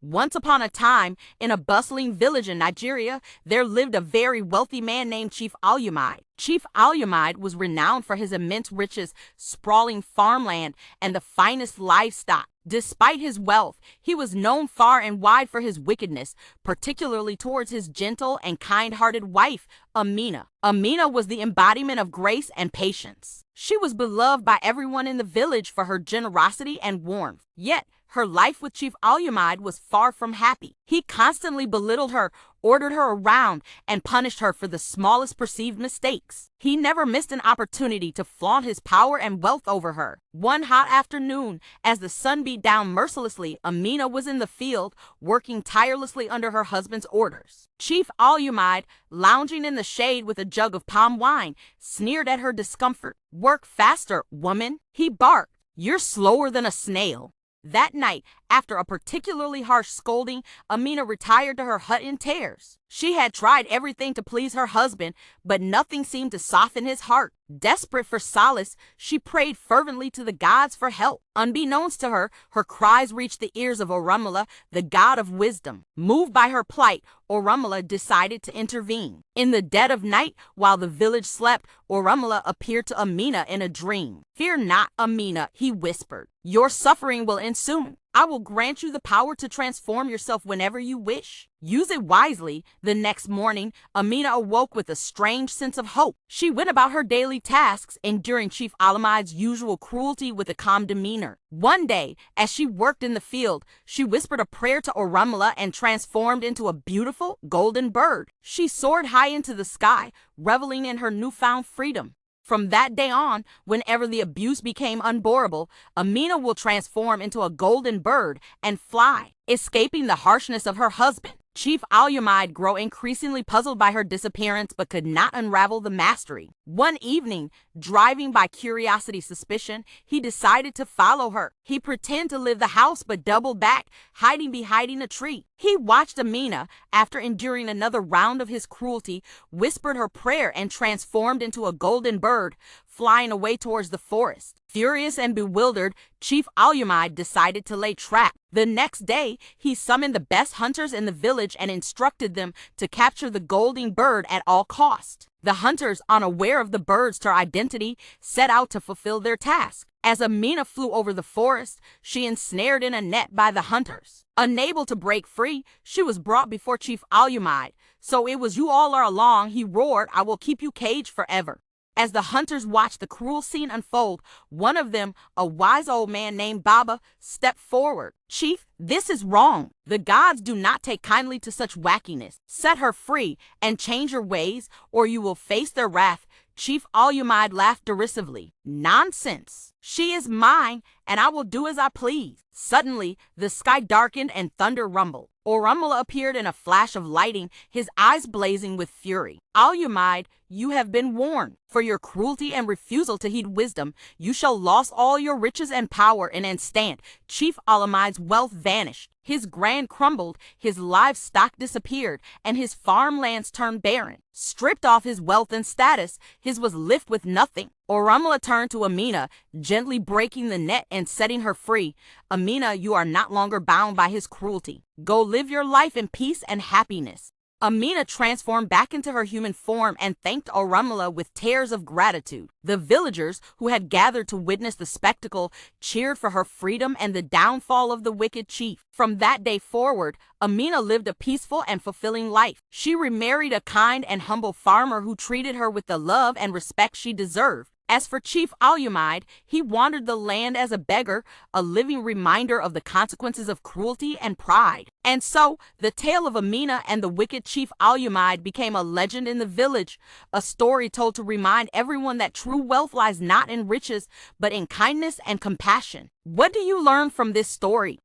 Once upon a time, in a bustling village in Nigeria, there lived a very wealthy man named Chief Alumide. Chief Alumide was renowned for his immense riches, sprawling farmland, and the finest livestock. Despite his wealth, he was known far and wide for his wickedness, particularly towards his gentle and kind-hearted wife, Amina. Amina was the embodiment of grace and patience. She was beloved by everyone in the village for her generosity and warmth. Yet, her life with Chief Alumide was far from happy. He constantly belittled her, ordered her around, and punished her for the smallest perceived mistakes. He never missed an opportunity to flaunt his power and wealth over her. One hot afternoon, as the sun beat down mercilessly, Amina was in the field, working tirelessly under her husband's orders. Chief Alumide, lounging in the shade with a jug of palm wine, sneered at her discomfort. "Work faster, woman," he barked. "You're slower than a snail." That night, after a particularly harsh scolding, Amina retired to her hut in tears. She had tried everything to please her husband, but nothing seemed to soften his heart. Desperate for solace, she prayed fervently to the gods for help. Unbeknownst to her, her cries reached the ears of Orunmila, the god of wisdom. Moved by her plight, Orunmila decided to intervene. In the dead of night, while the village slept, Orunmila appeared to Amina in a dream. "Fear not, Amina," he whispered. "Your suffering will end soon. I will grant you the power to transform yourself whenever you wish. Use it wisely." The next morning, Amina awoke with a strange sense of hope. She went about her daily tasks, enduring Chief Alumide's usual cruelty with a calm demeanor. One day, as she worked in the field, she whispered a prayer to Orunmila and transformed into a beautiful golden bird. She soared high into the sky, reveling in her newfound freedom. From that day on, whenever the abuse became unbearable, Amina will transform into a golden bird and fly, escaping the harshness of her husband. Chief Alumide grew increasingly puzzled by her disappearance but could not unravel the mystery. One evening, driving by curiosity-suspicion, he decided to follow her. He pretended to leave the house but doubled back, hiding behind a tree. He watched Amina, after enduring another round of his cruelty, whispered her prayer and transformed into a golden bird, flying away towards the forest. Furious and bewildered, Chief Alumide decided to lay trap. The next day, he summoned the best hunters in the village and instructed them to capture the golden bird at all cost. The hunters, unaware of the bird's identity, set out to fulfill their task. As Amina flew over the forest, she ensnared in a net by the hunters. Unable to break free, she was brought before Chief Alumide. "So it was you all along," he roared. "I will keep you caged forever." As the hunters watched the cruel scene unfold, one of them, a wise old man named Baba, stepped forward. "Chief, this is wrong. The gods do not take kindly to such wackiness. Set her free and change your ways, or you will face their wrath." Chief Alumide laughed derisively. "Nonsense. She is mine, and I will do as I please." Suddenly, the sky darkened and thunder rumbled. Orunmila appeared in a flash of lightning, his eyes blazing with fury. "Alumide, you have been warned. For your cruelty and refusal to heed wisdom, you shall lose all your riches and power." In an instant, Chief Alumide's wealth vanished. His grand crumbled, his livestock disappeared, and his farmlands turned barren. Stripped off his wealth and status, his was left with nothing. Orunmila turned to Amina, gently breaking the net and setting her free. "Amina, you are not longer bound by his cruelty. Go live your life in peace and happiness." Amina transformed back into her human form and thanked Orunmila with tears of gratitude. The villagers, who had gathered to witness the spectacle, cheered for her freedom and the downfall of the wicked chief. From that day forward, Amina lived a peaceful and fulfilling life. She remarried a kind and humble farmer who treated her with the love and respect she deserved. As for Chief Alumide, he wandered the land as a beggar, a living reminder of the consequences of cruelty and pride. And so, the tale of Amina and the wicked Chief Alumide became a legend in the village, a story told to remind everyone that true wealth lies not in riches, but in kindness and compassion. What do you learn from this story?